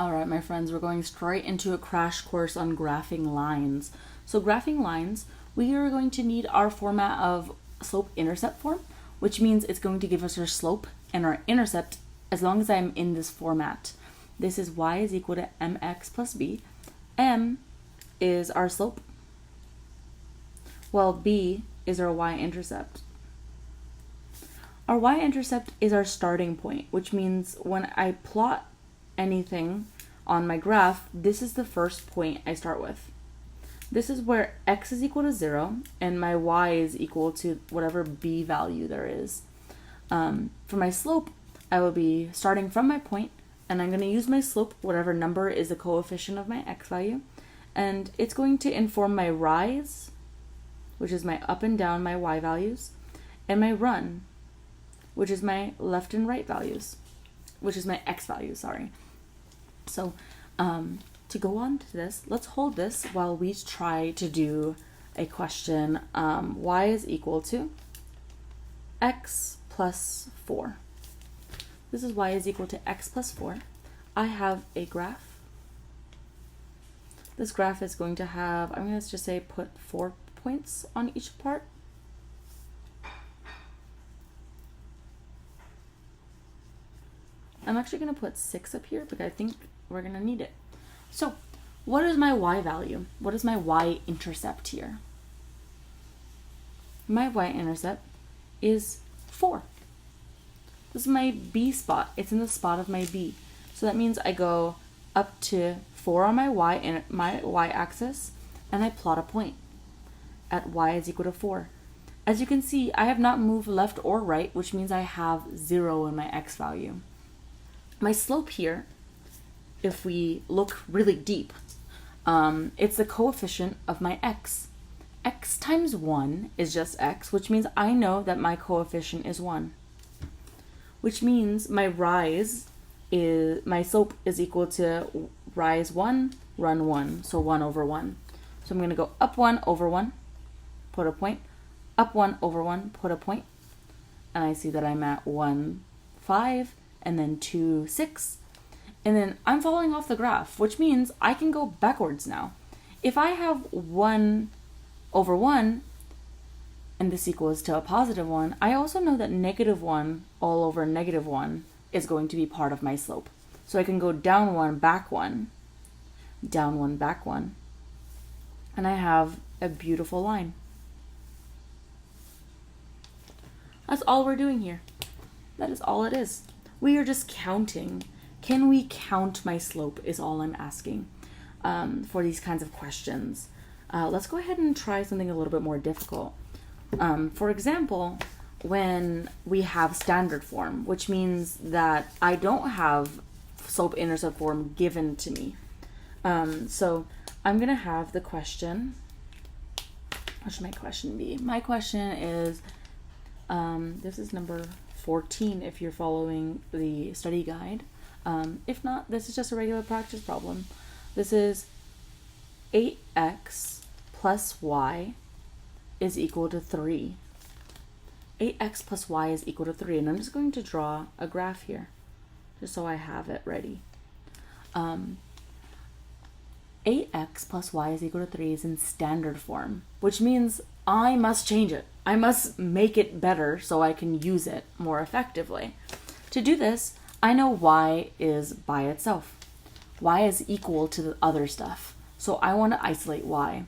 All right, my friends, we're going straight into a crash course on graphing lines. So graphing lines, we are going to need our format of slope-intercept form, which means it's going to give us our slope and our intercept as long as I'm in this format. This is y is equal to mx plus b. M is our slope, while b is our y-intercept. Our y-intercept is our starting point, which means when I plot anything on my graph, this is the first point I start with. This is where x is equal to 0 and my y is equal to whatever b value there is. For my slope, I will be starting from my point, and I'm going to use my slope, whatever number is the coefficient of my x value, and it's going to inform my rise, which is my up and down, my y values, and my run, which is my left and right values, which is my x values, sorry. So to go on to this, let's hold this while we try to do a question. Y is equal to x plus 4. This is y is equal to x plus 4. I have a graph. This graph is going to have, I'm going to just say put 4 points on each part. I'm actually going to put 6 up here because I think we're going to need it. So what is my y value? What is my y-intercept here? My y-intercept is 4. This is my b spot. It's in the spot of my b. So that means I go up to 4 on my y-axis, and I plot a point at y is equal to 4. As you can see, I have not moved left or right, which means I have 0 in my x value. My slope here, if we look really deep, it's the coefficient of my x. X times 1 is just x, which means I know that my coefficient is 1. Which means my slope is equal to rise 1, run 1, so 1 over 1. So I'm going to go up 1 over 1, put a point, up 1 over 1, put a point, and I see that I'm at 1, 5, and then 2, 6, and then I'm falling off the graph, which means I can go backwards now. If I have 1 over 1, and this equals to a positive 1, I also know that negative 1 all over negative 1 is going to be part of my slope. So I can go down 1, back 1, down 1, back 1, and I have a beautiful line. That's all we're doing here. That is all it is. We are just counting. Can we count my slope is all I'm asking for these kinds of questions. Let's go ahead and try something a little bit more difficult. For example, when we have standard form, which means that I don't have slope-intercept form given to me. So I'm going to have the question. What should my question be? My question is, this is number 14 if you're following the study guide. If not, this is just a regular practice problem. This is 8x plus y is equal to 3. 8x plus y is equal to 3, and I'm just going to draw a graph here just so I have it ready. 8x plus y is equal to 3 is in standard form, which means I must change it. I must make it better so I can use it more effectively. To do this, I know y is by itself. Y is equal to the other stuff. So I want to isolate y.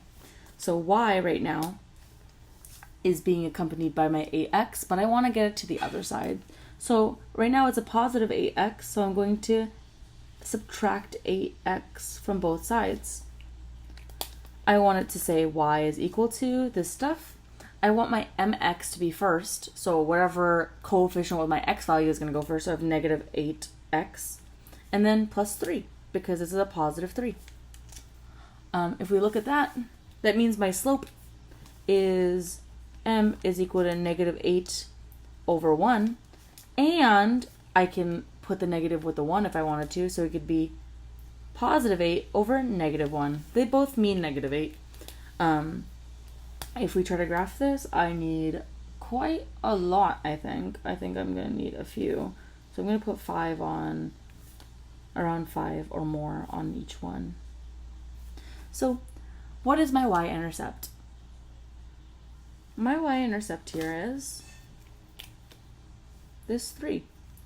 So y right now is being accompanied by my 8x, but I want to get it to the other side. So right now it's a positive 8x, so I'm going to subtract 8x from both sides. I want it to say y is equal to this stuff. I want my mx to be first, so whatever coefficient with my x value is going to go first. So I have negative 8x, and then plus 3, because this is a positive 3. If we look at that, that means my slope is m is equal to negative 8 over 1, and I can put the negative with the 1 if I wanted to, so it could be positive 8 over negative 1. They both mean negative 8. If we try to graph this, I need quite a lot, I think. I think I'm going to need a few. So I'm going to put 5 on around 5 or more on each one. So what is my y-intercept? My y-intercept here is this 3.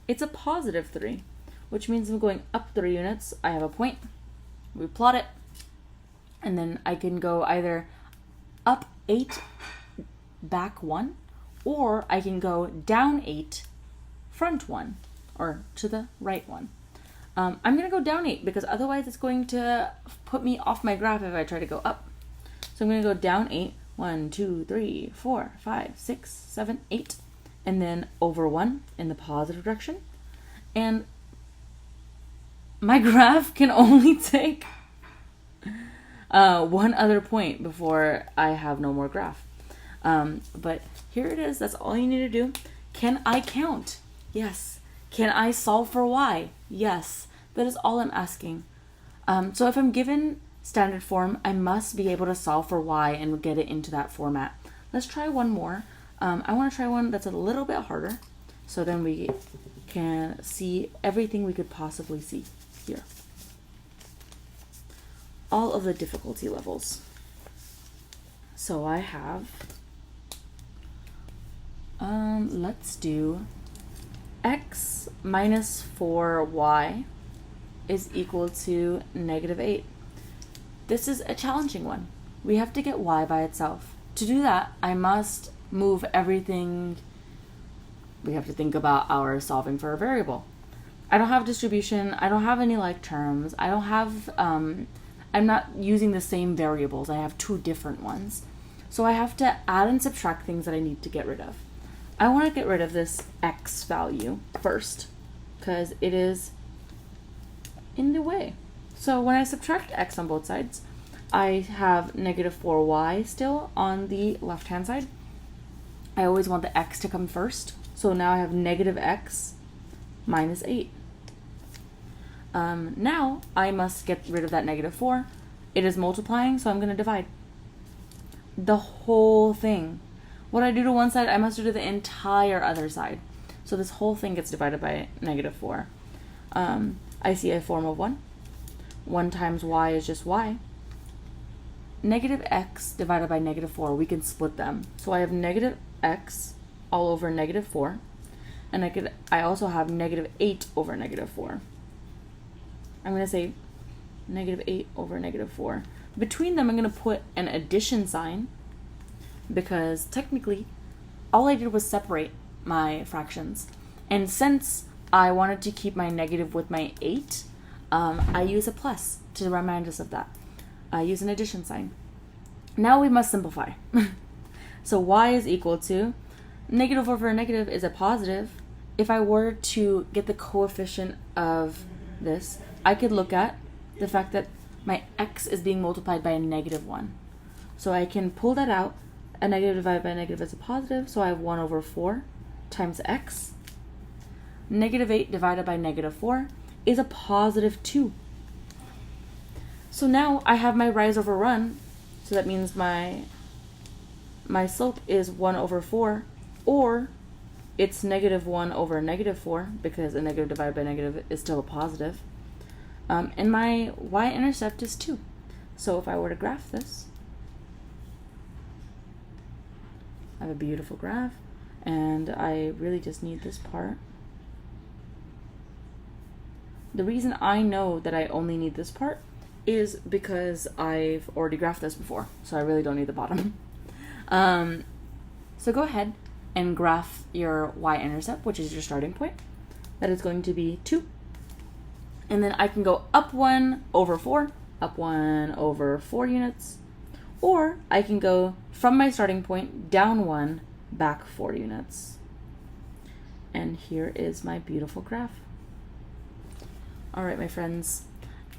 It's a positive 3, which means I'm going up 3 units. I have a point. We plot it. And then I can go either up 8, back 1, or I can go down 8, front 1, or to the right 1. I'm going to go down 8 because otherwise it's going to put me off my graph if I try to go up. So I'm going to go down 8. 1, 2, 3, 4, 5, 6, 7, 8. And then over 1 in the positive direction. And my graph can only take one other point before I have no more graph. But here it is. That's all you need to do. Can I count? Yes. Can I solve for y? Yes. That is all I'm asking. So if I'm given standard form, I must be able to solve for y and get it into that format. Let's try one more. I want to try one that's a little bit harder, so then we can see everything we could possibly see here. All of the difficulty levels. So I have, let's do x minus 4y is equal to -8. This is a challenging one. We have to get y by itself. To do that, I must move everything. We have to think about our solving for a variable. I don't have distribution. I don't have any like terms. I don't have, I'm not using the same variables. I have 2 different ones. So I have to add and subtract things that I need to get rid of. I want to get rid of this x value first because it is in the way. So when I subtract x on both sides, I have -4y still on the left-hand side. I always want the x to come first. So now I have -x minus 8. Now I must get rid of that -4. It is multiplying, so I'm going to divide the whole thing. What I do to one side, I must do to the entire other side. So this whole thing gets divided by -4. I see a form of 1. 1 times y is just y. -x divided by -4, we can split them. So I have -x all over -4. And I also have -8 over -4. I'm going to say -8 over -4. Between them, I'm going to put an addition sign because technically all I did was separate my fractions. And since I wanted to keep my negative with my 8, I use a plus to remind us of that. I use an addition sign. Now we must simplify. So y is equal to negative over negative is a positive. If I were to get the coefficient of this, I could look at the fact that my x is being multiplied by a -1. So I can pull that out. A negative divided by a negative is a positive, so I have 1 over 4 times x. -8 divided by -4 is a positive 2. So now I have my rise over run, so that means my slope is 1 over 4, or it's -1 over -4, because a negative divided by negative is still a positive. And my y-intercept is 2. So if I were to graph this, I have a beautiful graph, and I really just need this part. The reason I know that I only need this part is because I've already graphed this before, so I really don't need the bottom. So go ahead and graph your y-intercept, which is your starting point. That is going to be 2. And then I can go up 1 over 4, up 1 over 4 units, or I can go from my starting point down 1, back 4 units. And here is my beautiful graph. All right, my friends,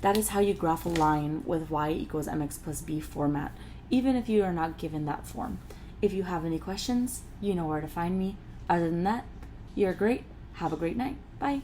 that is how you graph a line with y equals mx plus b format, even if you are not given that form. If you have any questions, you know where to find me. Other than that, you're great. Have a great night. Bye.